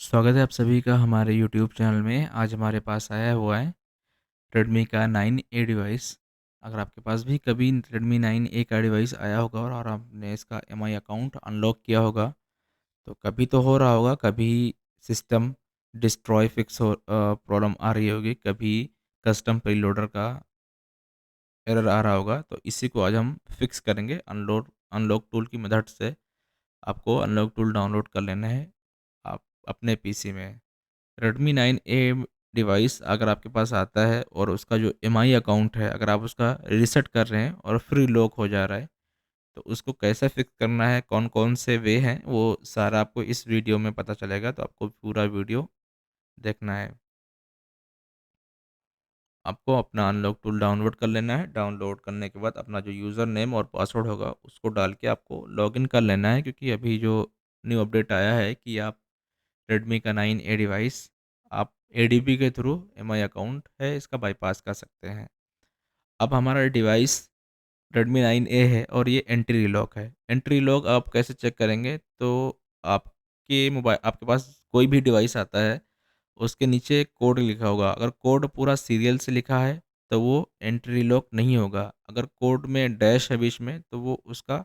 स्वागत है आप सभी का हमारे यूट्यूब चैनल में। आज हमारे पास आया हुआ है रेडमी का 9A डिवाइस। अगर आपके पास भी कभी रेडमी 9A का डिवाइस आया होगा और आपने इसका एमआई अकाउंट अनलॉक किया होगा, तो कभी तो हो रहा होगा, कभी सिस्टम डिस्ट्रॉय फिक्स हो प्रॉब्लम आ रही होगी, कभी कस्टम प्रीलोडर का एरर आ रहा होगा। तो इसी को आज हम फिक्स करेंगे अनलॉक टूल की मदद से। आपको अनलॉक टूल डाउनलोड कर लेना है आप अपने पीसी में। रेडमी 9A डिवाइस अगर आपके पास आता है और उसका जो एमआई अकाउंट है, अगर आप उसका रीसेट कर रहे हैं और फ्री लॉक हो जा रहा है, तो उसको कैसे फिक्स करना है, कौन कौन से वे हैं, वो सारा आपको इस वीडियो में पता चलेगा। तो आपको पूरा वीडियो देखना है। आपको अपना अनलॉक टूल डाउनलोड कर लेना है। डाउनलोड करने के बाद अपना जो यूज़र नेम और पासवर्ड होगा उसको डाल के आपको लॉगिन कर लेना है, क्योंकि अभी जो न्यू अपडेट आया है कि आप रेडमी का 9A डिवाइस आप एडीबी के थ्रू एमआई अकाउंट है इसका बाईपास कर सकते हैं। अब हमारा डिवाइस रेडमी 9A है और ये एंट्री लॉक है। एंट्री लॉक आप कैसे चेक करेंगे? तो आपके पास कोई भी डिवाइस आता है, उसके नीचे एक कोड लिखा होगा। अगर कोड पूरा सीरियल से लिखा है तो वो एंट्री लॉक नहीं होगा। अगर कोड में डैश है बीच में तो वो उसका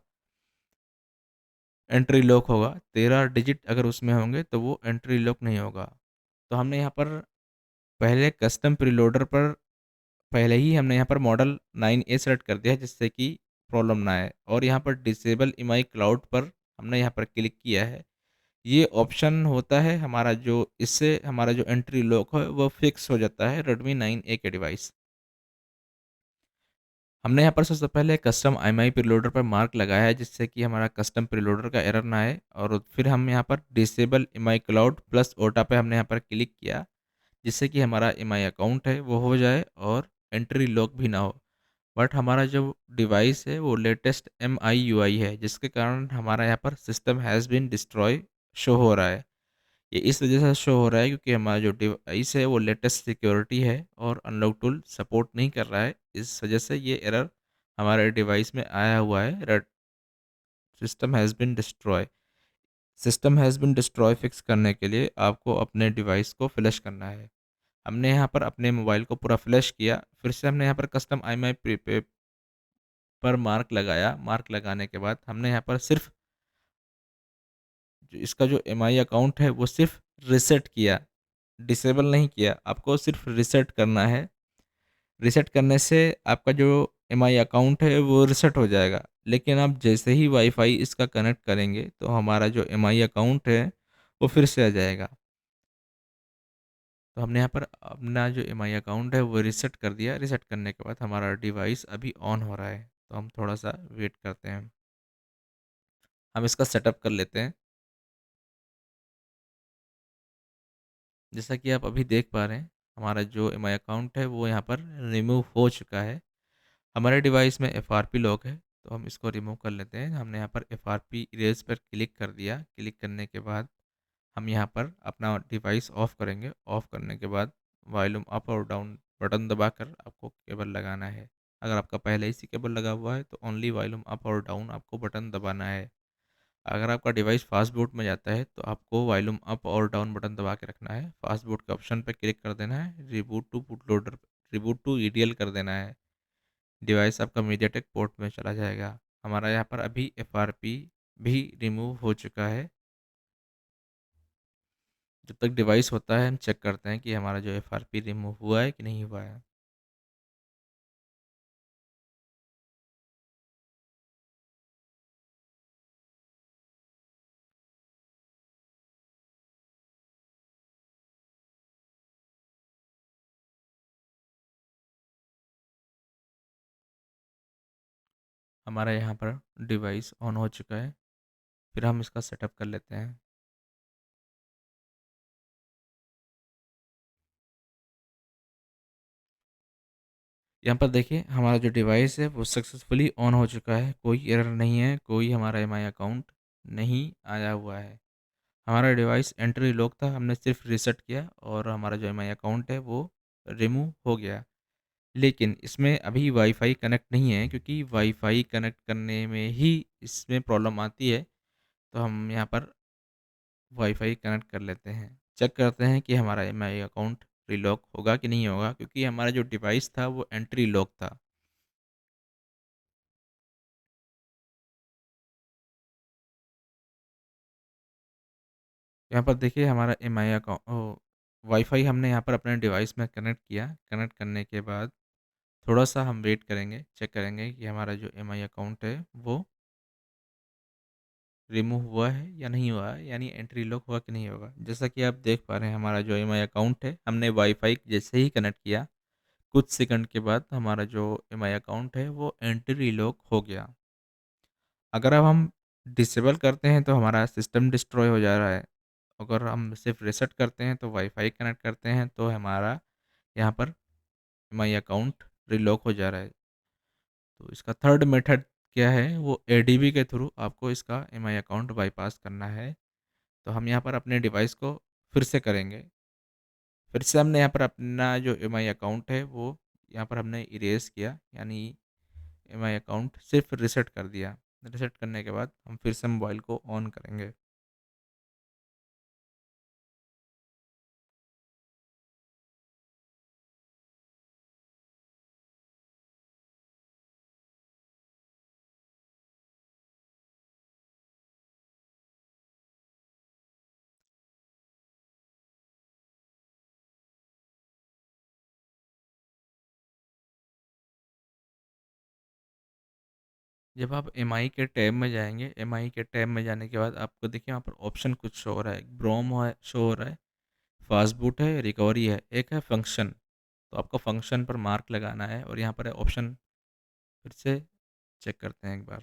एंट्री लॉक होगा। 13 डिजिट अगर उसमें होंगे तो वो एंट्री लॉक नहीं होगा। तो हमने यहाँ पर पहले कस्टम प्रीलोडर पर पहले ही हमने यहाँ पर मॉडल 9A सेलेक्ट कर दिया है, जिससे कि प्रॉब्लम ना आए। और यहाँ पर डिसेबल एमआई क्लाउड पर हमने यहाँ पर क्लिक किया है। ये ऑप्शन होता है हमारा, जो इससे हमारा जो एंट्री लॉक है वो फिक्स हो जाता है रेडमी 9A के डिवाइस। हमने यहाँ पर सबसे पहले कस्टम एमआई प्रीलोडर पर मार्क लगाया है, जिससे कि हमारा कस्टम प्रीलोडर का एरर ना आए। और फिर हम यहाँ पर डिसेबल एमआई क्लाउड प्लस ओटा पे हमने यहाँ पर क्लिक किया, जिससे कि हमारा एमआई अकाउंट है वो हो जाए और एंट्री लॉक भी ना हो। बट हमारा जो डिवाइस है वो लेटेस्ट MIUI है, जिसके कारण हमारा यहाँ पर system has been destroy show हो रहा है। ये इस वजह से शो हो रहा है क्योंकि हमारा जो डिवाइस है वो लेटेस्ट सिक्योरिटी है और अनलॉक टूल सपोर्ट नहीं कर रहा है। इस वजह से ये एरर हमारे डिवाइस में आया हुआ है। Red system has been destroy. System has been destroy fix करने के लिए आपको अपने डिवाइस को फ्लैश करना है। हमने यहाँ पर अपने मोबाइल को पूरा फ्लैश किया, फिर से हमने यहाँ पर कस्टम IMI प्रीपे पर मार्क लगाया। मार्क लगाने के बाद हमने यहाँ पर सिर्फ इसका जो एमआई अकाउंट है वो सिर्फ रीसेट किया, डिसेबल नहीं किया। आपको सिर्फ रीसेट करना है। रीसेट करने से आपका जो एमआई अकाउंट है वो रीसेट हो जाएगा। लेकिन आप जैसे ही वाईफाई इसका कनेक्ट करेंगे तो हमारा जो एमआई अकाउंट है वो फिर से आ जाएगा। तो हमने यहाँ पर अपना जो एमआई अकाउंट है वो रीसेट कर दिया। रीसेट करने के बाद हमारा डिवाइस अभी ऑन हो रहा है, तो हम थोड़ा सा वेट करते हैं। हम इसका सेटअप कर लेते हैं। जैसा कि आप अभी देख पा रहे हैं, हमारा जो एमआई अकाउंट है वो यहाँ पर रिमूव हो चुका है। हमारे डिवाइस में FRP लॉक है, तो हम इसको रिमूव कर लेते हैं। हमने यहाँ पर FRP इरेज पर क्लिक कर दिया। क्लिक करने के बाद हम यहाँ पर अपना डिवाइस ऑफ करेंगे। ऑफ करने के बाद वॉल्यूम अप और डाउन बटन दबाकर आपको केबल लगाना है। अगर आपका पहले ही से केबल लगा हुआ है तो ओनली वॉल्यूम अप और डाउन आपको बटन दबाना है। अगर आपका डिवाइस फास्ट बूट में जाता है तो आपको वॉल्यूम अप और डाउन बटन दबा के रखना है। फास्ट बूट के ऑप्शन पर क्लिक कर देना है। Reboot to boot loader, reboot to EDL कर देना है। डिवाइस आपका मीडियाटेक पोर्ट में चला जाएगा। हमारा यहाँ पर अभी FRP भी रिमूव हो चुका है। जब तक डिवाइस होता है हम चेक करते हैं कि हमारा जो FRP रिमूव हुआ है कि नहीं हुआ है। हमारा यहाँ पर डिवाइस ऑन हो चुका है। फिर हम इसका सेटअप कर लेते हैं। यहाँ पर देखिए हमारा जो डिवाइस है वो सक्सेसफुली ऑन हो चुका है। कोई एरर नहीं है, कोई हमारा एमआई अकाउंट नहीं आया हुआ है। हमारा डिवाइस एंट्री लॉक था, हमने सिर्फ रीसेट किया और हमारा जो एमआई अकाउंट है वो रिमूव हो गया। लेकिन इसमें अभी वाईफाई कनेक्ट नहीं है, क्योंकि वाईफाई कनेक्ट करने में ही इसमें प्रॉब्लम आती है। तो हम यहाँ पर वाईफाई कनेक्ट कर लेते हैं। चेक करते हैं कि हमारा एमआई अकाउंट रीलॉक होगा कि नहीं होगा, क्योंकि हमारा जो डिवाइस था वो एंट्री लॉक था। यहाँ पर देखिए हमारा एमआई अकाउंट वाईफाई हमने यहाँ पर अपने डिवाइस में कनेक्ट किया। कनेक्ट करने के बाद थोड़ा सा हम वेट करेंगे, चेक करेंगे कि हमारा जो एमआई अकाउंट है वो रिमूव हुआ है या नहीं हुआ है, यानी एंट्री लॉक हुआ कि नहीं होगा। जैसा कि आप देख पा रहे हैं हमारा जो एमआई अकाउंट है, हमने वाईफाई जैसे ही कनेक्ट किया, कुछ सेकंड के बाद हमारा जो एमआई अकाउंट है वो एंट्री लॉक हो गया। अगर अब हम डिसेबल करते हैं तो हमारा सिस्टम डिस्ट्रॉय हो जा रहा है। अगर हम सिर्फ रीसेट करते हैं तो वाईफाई कनेक्ट करते हैं तो हमारा यहाँ पर एमआई अकाउंट रीलॉक हो जा रहा है। तो इसका थर्ड मेथड क्या है, वो एडीबी के थ्रू आपको इसका एमआई अकाउंट बाईपास करना है। तो हम यहाँ पर अपने डिवाइस को फिर से करेंगे। फिर से हमने यहाँ पर अपना जो एमआई अकाउंट है वो यहाँ पर हमने इरेज किया, यानी एमआई अकाउंट सिर्फ रीसेट कर दिया। रीसेट करने के बाद हम फिर से मोबाइल को ऑन करेंगे। जब आप एमआई के टैब में जाएंगे, एमआई के टैब में जाने के बाद आपको देखिए वहाँ पर ऑप्शन कुछ शो हो रहा है, ब्रोम है शो हो रहा है, फास्ट बूट है, रिकवरी है, एक है फंक्शन। तो आपको फंक्शन पर मार्क लगाना है और यहाँ पर है ऑप्शन। फिर से चेक करते हैं एक बार।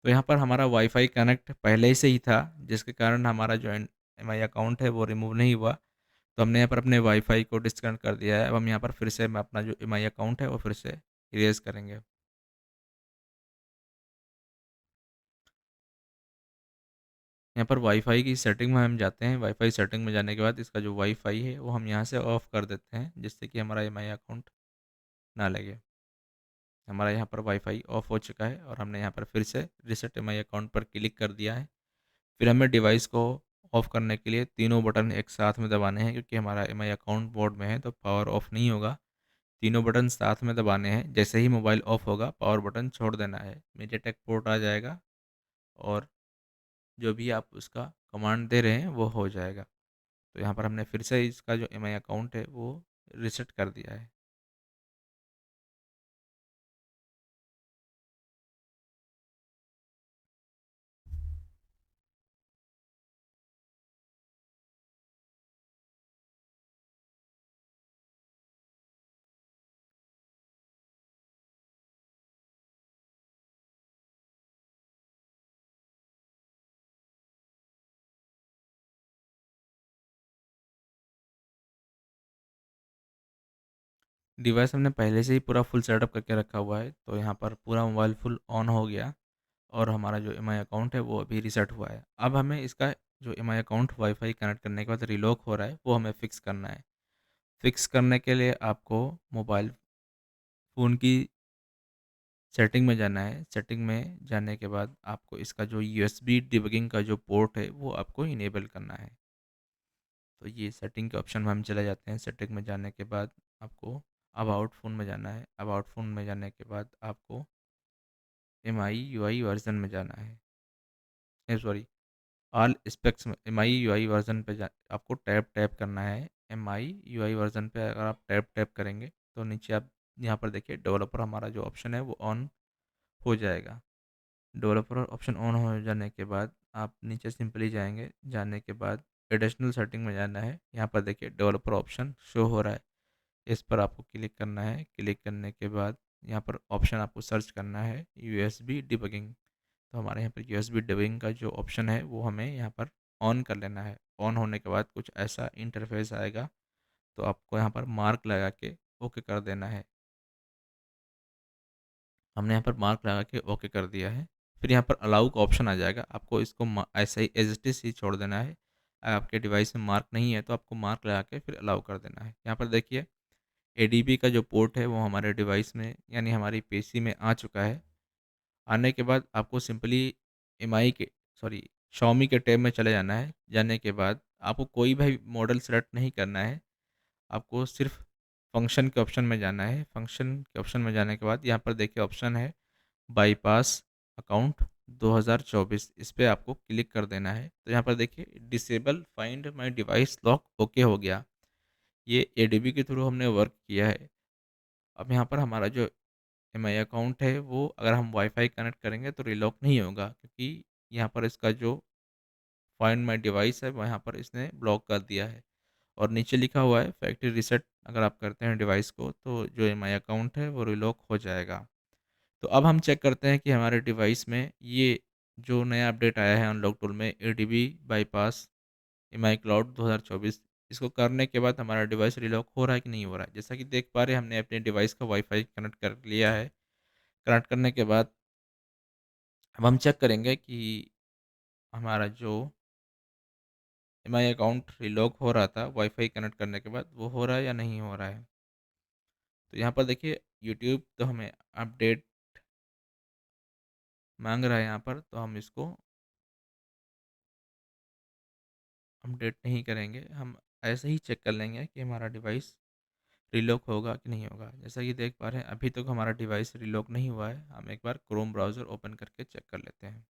तो यहाँ पर हमारा वाईफाई कनेक्ट पहले ही से ही था, जिसके कारण हमारा जो एमआई अकाउंट है वो रिमूव नहीं हुआ। तो हमने यहाँ पर अपने वाईफाई को डिस्कनेक्ट कर दिया है। अब हम यहाँ पर फिर से अपना जो एमआई अकाउंट है वो फिर से इरेज करेंगे। यहाँ पर वाईफाई की सेटिंग में हम जाते हैं। वाईफाई सेटिंग में जाने के बाद इसका जो वाईफाई है वो हम यहाँ से ऑफ कर देते हैं, जिससे कि हमारा एमआई अकाउंट ना लगे। हमारा यहाँ पर वाईफाई ऑफ हो चुका है और हमने यहाँ पर फिर से रिसेट एमआई अकाउंट पर क्लिक कर दिया है। फिर हमें डिवाइस को ऑफ करने के लिए तीनों बटन एक साथ में दबाने हैं, क्योंकि हमारा एमआई अकाउंट मोड में है तो पावर ऑफ नहीं होगा। तीनों बटन साथ में दबाने हैं। जैसे ही मोबाइल ऑफ होगा पावर बटन छोड़ देना है, मीडियाटेक पोर्ट आ जाएगा और जो भी आप उसका कमांड दे रहे हैं वो हो जाएगा। तो यहाँ पर हमने फिर से इसका जो एमआई अकाउंट है वो रिसेट कर दिया है। डिवाइस हमने पहले से ही पूरा फुल सेटअप करके रखा हुआ है, तो यहाँ पर पूरा मोबाइल फुल ऑन हो गया और हमारा जो एमआई अकाउंट है वो अभी रीसेट हुआ है। अब हमें इसका जो एमआई अकाउंट वाईफाई कनेक्ट करने के बाद रिलॉक हो रहा है वो हमें फ़िक्स करना है। फ़िक्स करने के लिए आपको मोबाइल फ़ोन की सेटिंग में जाना है। सेटिंग में जाने के बाद आपको इसका जो यूएसबी डिबगिंग का जो पोर्ट है वो आपको इनेबल करना है। तो ये सेटिंग के ऑप्शन में हम चले जाते हैं। सेटिंग में जाने के बाद आपको अबाउट फ़ोन में जाना है। अबाउट फ़ोन में जाने के बाद आपको एमआई यूआई वर्जन में जाना है, सॉरी, ऑल स्पेक्स में एमआई यूआई वर्जन पे जा आपको टैप टैप करना है। एमआई यूआई वर्जन पे अगर आप टैप टैप करेंगे तो नीचे आप यहाँ पर देखिए डेवलपर हमारा जो ऑप्शन है वो ऑन हो जाएगा। डेवलपर ऑप्शन ऑन हो जाने के बाद आप नीचे सिंपली जाएंगे। जाने के बाद एडिशनल सेटिंग में जाना है। यहाँ पर देखिए डेवलपर ऑप्शन शो हो रहा है, इस पर आपको क्लिक करना है। क्लिक करने के बाद यहाँ पर ऑप्शन आपको सर्च करना है यूएसबी डिबगिंग। तो हमारे यहाँ पर यूएसबी डिबगिंग का जो ऑप्शन है वो हमें यहाँ पर ऑन कर लेना है। ऑन होने के बाद कुछ ऐसा इंटरफेस आएगा, तो आपको यहाँ पर मार्क लगा के ओके कर देना है। हमने यहाँ पर मार्क लगा के ओके कर दिया है। फिर यहाँ पर अलाउ का ऑप्शन आ जाएगा, आपको इसको ऐसा ही एज इट इज़ ही छोड़ देना है। अगर आपके डिवाइस में मार्क नहीं है तो आपको मार्क लगा के फिर अलाउ कर देना है। यहाँ पर देखिए एडीबी का जो पोर्ट है वो हमारे डिवाइस में यानी हमारी पीसी में आ चुका है। आने के बाद आपको सिंपली एमआई के सॉरी Xiaomi के टैब में चले जाना है। जाने के बाद आपको कोई भी मॉडल सेलेक्ट नहीं करना है, आपको सिर्फ फंक्शन के ऑप्शन में जाना है। फंक्शन के ऑप्शन में जाने के बाद यहाँ पर देखिए ऑप्शन है बाईपास अकाउंट 2024, इस पे आपको क्लिक कर देना है। तो यहाँ पर देखिए disable find my device lock okay हो गया। ये एडीबी के थ्रू हमने वर्क किया है। अब यहाँ पर हमारा जो एमआई अकाउंट है वो अगर हम वाईफाई कनेक्ट करेंगे तो रिलॉक नहीं होगा, क्योंकि यहाँ पर इसका जो फाइंड माय डिवाइस है वहाँ पर इसने ब्लॉक कर दिया है। और नीचे लिखा हुआ है फैक्ट्री रीसेट अगर आप करते हैं डिवाइस को तो जो एमआई अकाउंट है वो रिलॉक हो जाएगा। तो अब हम चेक करते हैं कि हमारे डिवाइस में ये जो नया अपडेट आया है अनलॉक टूल में एडीबी बाईपास एमआई क्लाउड 2024, इसको करने के बाद हमारा डिवाइस रिलॉक हो रहा है कि नहीं हो रहा है। जैसा कि देख पा रहे हैं हमने अपने डिवाइस का वाईफाई कनेक्ट कर लिया है। कनेक्ट करने के बाद अब हम चेक करेंगे कि हमारा जो एमआई अकाउंट रिलॉक हो रहा था वाईफाई कनेक्ट करने के बाद वो हो रहा है या नहीं हो रहा है। तो यहाँ पर देखिए यूट्यूब तो हमें अपडेट मांग रहा है यहाँ पर, तो हम इसको अपडेट नहीं करेंगे। हम ऐसे ही चेक कर लेंगे कि हमारा डिवाइस रिलॉक होगा कि नहीं होगा। जैसा कि देख पा रहे हैं अभी तक हमारा डिवाइस रिलॉक नहीं हुआ है। हम एक बार क्रोम ब्राउज़र ओपन करके चेक कर लेते हैं।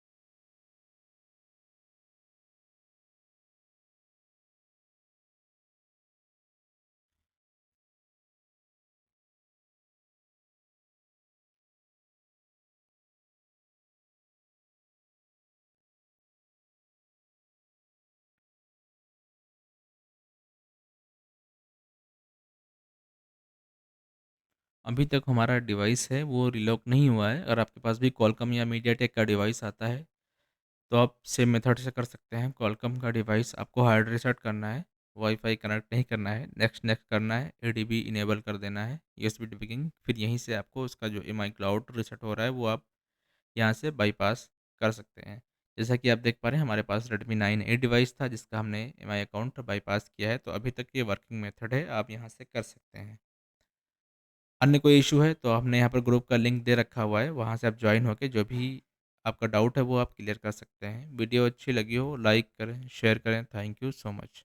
अभी तक हमारा डिवाइस है वो रिलॉक नहीं हुआ है। और आपके पास भी कॉलकम या मीडियाटेक का डिवाइस आता है तो आप सेम मेथड से कर सकते हैं। कॉलकम का डिवाइस आपको हार्ड रीसेट करना है, वाईफाई कनेक्ट नहीं करना है, नेक्स्ट नेक्स्ट करना है, एडीबी इनेबल कर देना है, यूएसबी डिबगिंग, फिर यहीं से आपको उसका जो एमआई क्लाउड रीसेट हो रहा है वो आप यहाँ से बाईपास कर सकते हैं। जैसा कि आप देख पा रहे हैं हमारे पास रेडमी 9A डिवाइस था जिसका हमने एमआई अकाउंट बाईपास किया है, तो अभी तक ये वर्किंग मेथड है, आप यहाँ से कर सकते हैं। अन्य कोई इशू है तो हमने यहाँ पर ग्रुप का लिंक दे रखा हुआ है, वहाँ से आप ज्वाइन होकर जो भी आपका डाउट है वो आप क्लियर कर सकते हैं। वीडियो अच्छी लगी हो लाइक करें, शेयर करें। Thank you so much.